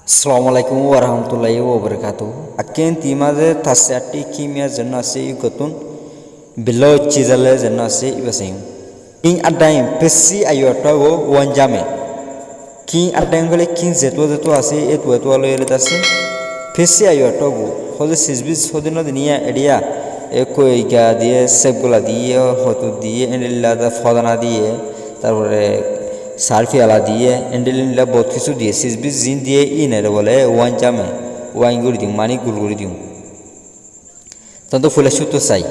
Assalamualaikum warahmatullahi wabarakatuh. Akin timaze tasati kimia jannase ikotun below chizale jannase ibasing. King adaim pesi ayota go wanjame. King adangole king zeto ase etu alo tase pesi ayota go hode sizbis hodino dinia edia eko iga die sebgola die hotu die enilla da fodana die tarpore সার্ফি আলা দিয়ে এন্ডেলিনলা বহুত কিছু দিয়ে সিজবি জিন দিয়ে ইনারে বলে one জামে wine করে দিও মানি গুল করে দিও তত ফুলে সুতো চাই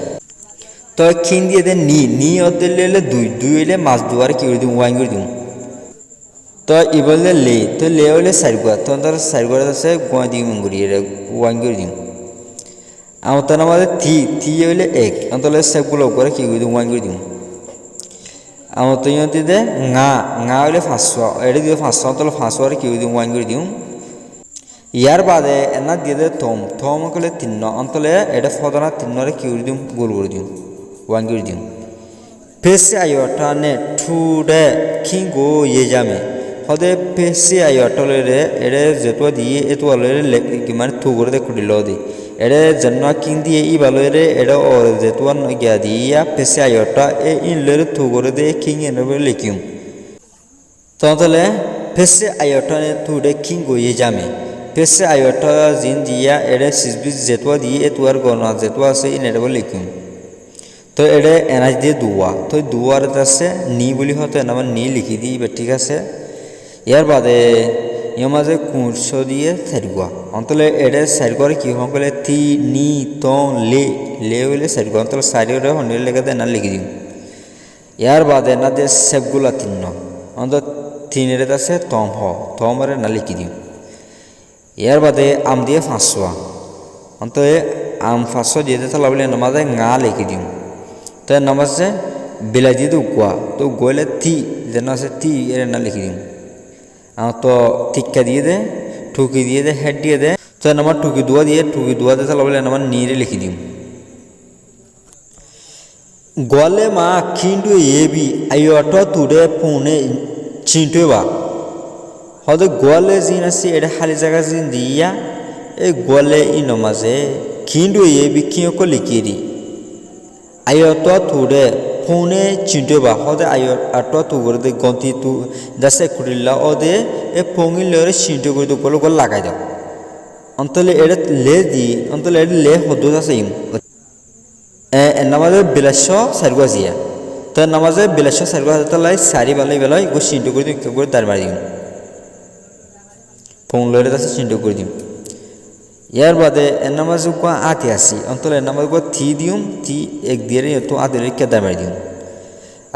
তো খিন দিয়ে দে নি অদলে দুই হইলে মাছ দুয়ার কি করে দিও ওয়াইন করে দিও তো ইবলে লে হইলে সারগুয়া তো তার সারগুয়া আছে গোয়া দিও মঙ্গুরি এর ওয়াইন করে দিও আমতনা মাঝে থি হইলে এক অন্তলে সবগুলো করে কি করে দিও ওয়াইন করে দিও আমার তো ইয়তি দে ngা হইলে 500 এডি দিয়ে 500 তলে 500 আর কি দিও ওয়াইন করে দিও ইয়ার বাদে এনা দিয়ে দে থম কলে 3 অন্তলে এটা ফদনা 3 রে কি করে দিও গোল করে দিও ওয়াইন করে দিও পেসে আয়োটা নে ঠুডে কিংগো ইয়ে জামে হদে পেসে আয়োটা রে এরে যেতো দিয়ে এতো লে কি মানে থু করে দে কুডিলো দি এরে জন্য কিং দিয়ে ই ভালোরে এড়ে ওর যেতুয়ান গিয়া দিয়া পেছে আয়োটা এ ইন লের থু করে দে কিং এনে লিখিম তাহলে পেছে আয়োটা নে থুডে কিং গইয়ে জামে পেছে আয়োটা জিন দিয়া এড়ে সিজবি যেতুয়া দিয়ে এতুয়ার গনা যেতুয়া আছে ইন এড়ে লিখিম তো এড়ে এনাজ দিয়ে দুয়া তো দুয়ার আছে নি বলি হতে নাম নি লিখি দিই ঠিক আছে ইয়ার বাদে ইমাজে কুরশ দিয়ে সারগুয়া অন্তলে এডে সারগুয়ার কি হকলে তি নি তং লে হইলে সারগুয়া অন্তলে সারিরে হনে লেগাতে না লিখি দিম ইয়ার বাদে না দে সবগুলা তিন অন্ত তিনের আছে তমরে না লিখি দিম ইয়ার বাদে আম দিয়ে 500 অন্তলে আম 500 দিয়ে তালা বলে নামাজে ngা লিখি দিম তো নামাজে বিলাজি তো গুয়া তো গোলে তি যেন আছে তি এর না লিখি দিম তো টিক্কা দিয়ে দে ঠুকি দিয়ে দে হেড দিয়ে দে তো নামার ঠুকি দুয়া দে তাহলে বলে নামার নিরে লিখি দিম গোয়ালে মা খিন্ডু এবি আইয়টো তুডে পুনে চিন্টুবা হদে গোয়ালে জিন আছে এটা খালি জায়গা জিন দিয়া এই গোয়ালে ই নমাজে খিন্ডু এবি কিয়কো লিখিরি আইয়টো তুডে পুনে চিন্টুবা হদে আইয়টো তু করে দে গন্তি তু দাসে কুড়িলা ওদে এ পঙ্গি লরে চিন্টু করে দো গোল লাগাই দাও অন্তলে এটা লে দি অন্তলে এটা লে হদু আছে ইম নামাজে বিলাসো সারগুয়া জিয়া তো নামাজে বিলাসো সারগুয়া তালাই সারি বেলাই গো চিন্টু করে দিও করে দার মারি দিম পং লরে দাসে চিন্টু করে দিম ইয়ার বাদে নামাজ কো আতি আসি অন্তলে নামাজ কো থি দিউম থি এক দিয়ে তো আদি রে কেদা মারি দিউম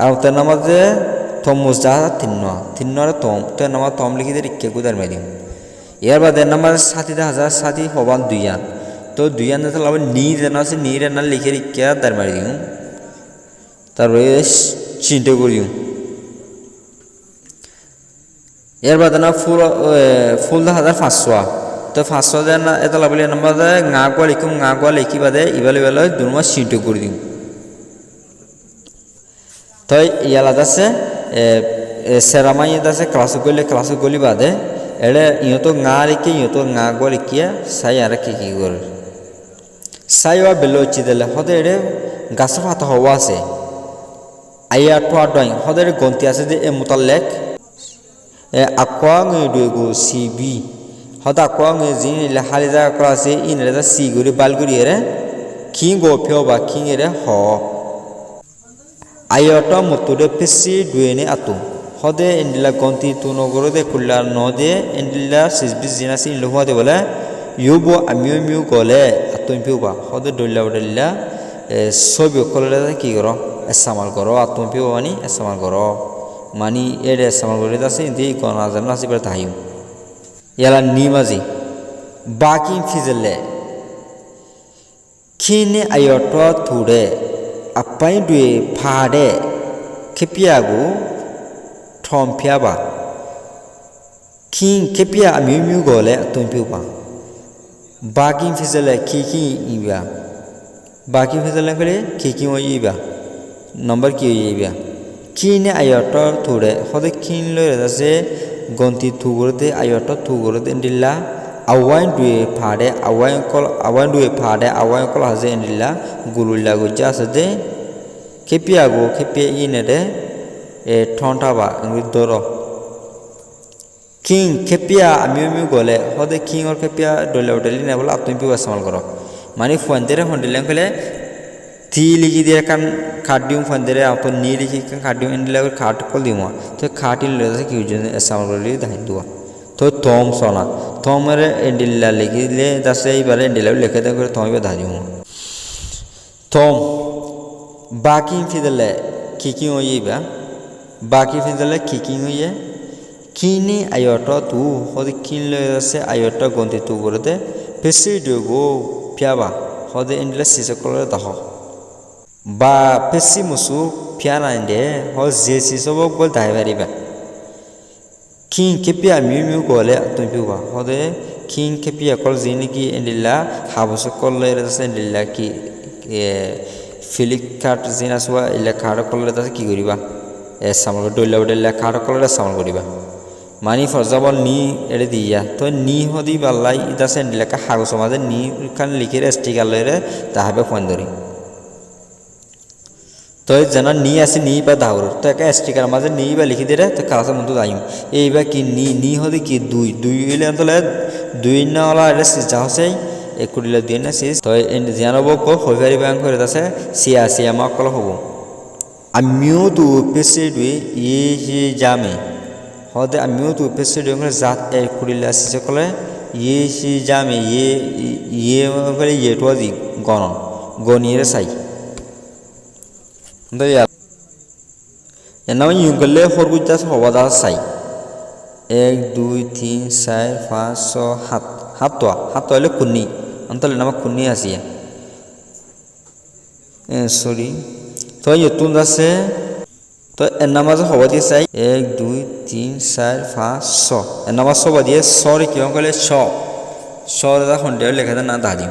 আর তো নামাজে থমুস যা তিন্নরে তম তো নামাজ তম লিখি দে রিকে গুদার মারি দিউম ইয়ার বাদে নামাজ 70000 সাথী হবান দুইয়ান তো দুইয়ান তো লাভ নি যেন আছে নি রে না লিখে রিকে দার মারি দিউম তারপরে চিন্তা করিও ইয়ার বাদে না ফুল 1500 তো 500 দেন এটা লাভলে নাম্বার ngা গো লিখি বাদে ইবালে বেলা দুনমা চিন্তা করে দিম তো ইয়ালা দাসে সেরামাই দাসে ক্লাস গলি বাদে এড়ে ইয়তো ngা লিখে ইয়তো ngা গো লিখিয়া সাই আর কি করে সাইওয়া বেলোচি দেলে হদে এড়ে গাছ ফাতা হওয়া আছে আইয়া টোয়া ডং হদে গন্তি আছে যে এ মুতাল্লেক আকোয়া গো সিবি হতা কোং জিন লে হালিজা ক্লাসে ইনরে সি গুরি বালগুরি রে কিং গো ফেবা কিং রে হ আইয়টো মতুরে পেসি দুয়েনে আতু হদে ইন্দিলা গন্তি তুনো গরো দে কুল্লা নদে ইন্দিলা সিজবি জিনাসি লহুয়া দে বলে ইউবো আমিউ গলে আতুন ফেবা হদে দল্লা সবি কললে কি করো এসামাল করো আতুন ফেবা মানি এসামাল করো মানি এরে এসামাল করে দাসে ইন্দি গনা জানা সি বার তাহিম ইয়ালা নিমাজি বাকি ফিজলে খিনে আয়োটো থুড়ে আপাই দুয়ে ফাড়ে খেপিয়াগু থমফিয়াবা খিং খেপিয়া মিউ গলে তুমপিউবা বাকি ফিজলে কি ইবা বাকি ফিজলে করে কি ইবা নম্বর কি ইবা খিনে আয়োটো থুড়ে হদে খিন লরে আছে gonti thugurde ayoto thugurde indilla awain duwe phade awain duwe phade awain kol haje indilla gululla go jasade khepia go khepia inede thonta ba doro king khepia amyu gole hode king or khepia dole dole ne bola apni piwa samal karo mani fondere hondilen kole ti ligi dia kan khadium fondere apun ni ligi kan khadium indile khat kol dimo to khatil le se kyujun samal koli daindua to tom sona tomere indilla ligi le dasei bare indile lekhe de kore tom be dadimu tom baki fidele kiki oyiba baki fidele kiki oye kini ayoto tu hodi kinle se ayoto gonti tu gorde pesido go pyaba hodi indile sise kolore daho ba pesi musu pyana inde ho jesi sobo gol daibariba king kepia miu gole atun piwa hode king kepia kol zini ki indilla habuso kolle se indilla ki filikat zina swa ile khara kolle ta ki goriba samal dolla dolla khara kolle samal goriba mani for example ni ede diya to ni hodi ballai ida sen leka hago samade ni kan likire sticker lere tahabe phone dori to jana ni ase ni ba daur to ka sticker maje ni ba likhi dere to kala mundu daim ei ba ki ni hodi ki dui ile antole dui na wala ede si jahse ekudile dina sis to en janabo ko hobari bank kore dase sia ma kala hobo amyo du pese dui ye jame hode amyo tu pesido ngre zat e kurila sise kole ye shi jame ye kole ye to di goni re sai ndo ya enaw yungale horgu jas hobada sai 1 2 3 4 5 6 7 7 le kunni antale nama kunni asiya sorry to yetun dase तो एनामा जो होबा दिए साइ 1 2 3 4 5 6 एनामा सोबा दिए 100 रे क्यों कले 100 दा हंडे लेखा ना दादी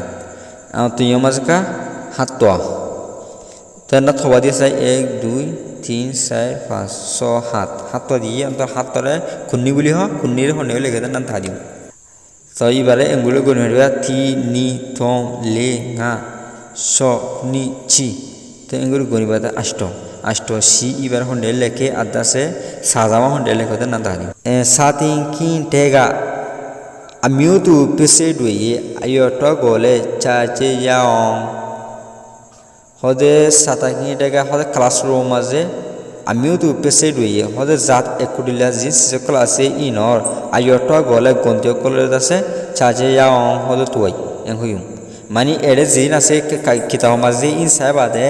तो यो मजका हातवा तो ना थोबा दिए साइ 1 2 3 4 5 6 7 हातवा दिए अंतर हातरे कुन्नी बुली हो कुन्नी रे हंडे लेखा ना दादी तो इबारे एंगुलो गनहरिया थी नी थों ले nga सो नी ची तो एंगुलो गनिबादा अष्टो सी इबार हंडे लेके आधा से साजामा हंडे लेके तो नंदानी साथिं की टेगा अम्यूतु पिसे दुए अयोटो गोले चाचे याओं होदे साथी टेगा होदे क्लासरूम मजे अम्यूतु पिसे दुए होदे जात एकुडिला जिस क्लासे इनोर अयोटो गोले गोंतियो कोले दसे चाचे याओं होदे तुई एंगुयुं मानी एडे जिन आसे किताब माजे इन साबादे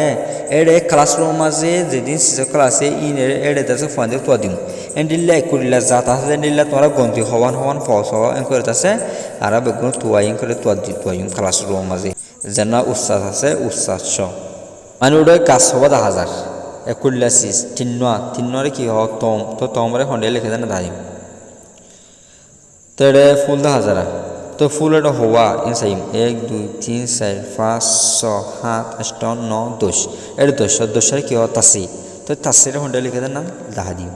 एडे क्लासरूम माजे जिदिन सिसे क्लासे इन एडे दसे फंदे तो दिम एंडिल्ला एकुडिला जाता से एंडिल्ला तोरा गंति हवान फौसो एंकर दसे आरा बेगुन तुआई एंकर तुआई क्लासरूम माजे जना उस्ताद आसे उस्ताद शो मानी उडे कासबा 10000 एकुडिला सिस तिन्नो रे की हो तोम रे हंडे लेखे ना दाई तेरे फुल 10000 तो फुल एडो होवा इन साइम 1 2 3 4 5 6 7 8 9 10 एडो 10 रे की हो तसी तो तसी रे हंडे लेखे ना दादी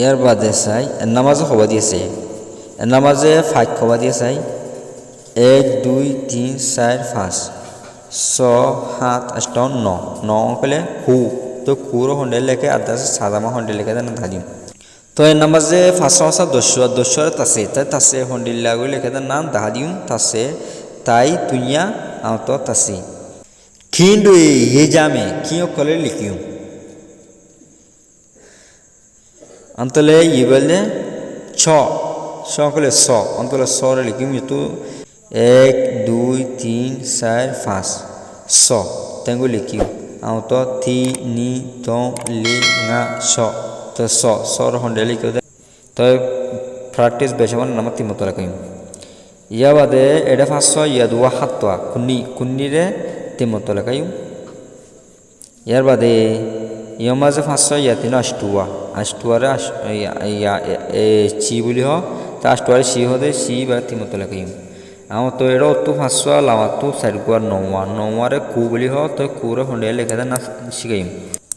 यार बादे साइ नमाज होबा दिएसे नमाजे फाइट होबा दिएसे 1 2 3 4 5 6 7 8 9 कले हु तो कुरो हंडे लेके आधा से सादामा हंडे लेके ना धादी तो ए नमाजे फासा 200 तसे हंडे लागो लेके ना धादी तसे ताई तुया आ तो तसे खिंडु ये जामे कियो कले लिखियो अंतले इबले 6 कले 100 अंतले 100 रे लिखियो तो 1 2 3 4 5 100 tengo लिखियो तो थी नी तो ले nga सो तो 100 रो हंडे लिखियो तो प्रैक्टिस बेचवन नमति मतला कयु या बादे एडे 500 या दुआ हातवा कुन्नी रे ते मतला कयु यार बादे यमाजे 500 या तिन अष्टुआ रे या ए ची बुली हो तो अष्टुआ रे सी हो दे सी बा ति मतला कयु আমার তো এরা অত ফাঁসা আমার তো সাইডকুয়ার নৌয়ারে কু বলি হ তো কুরে হন্ডে লেখা না শিখাইম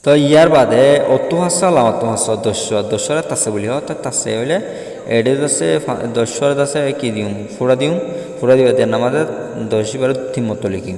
তো ইয়ার বাদে অত ফাঁসা আমার তো ফাঁসা দশরে তাসে বলি হ তো তাসে হইলে এডে দাসে দশরে দাসে কি দিম ফুরা দিবা দেন আমাদের 10 12 তিন মতো লিখিম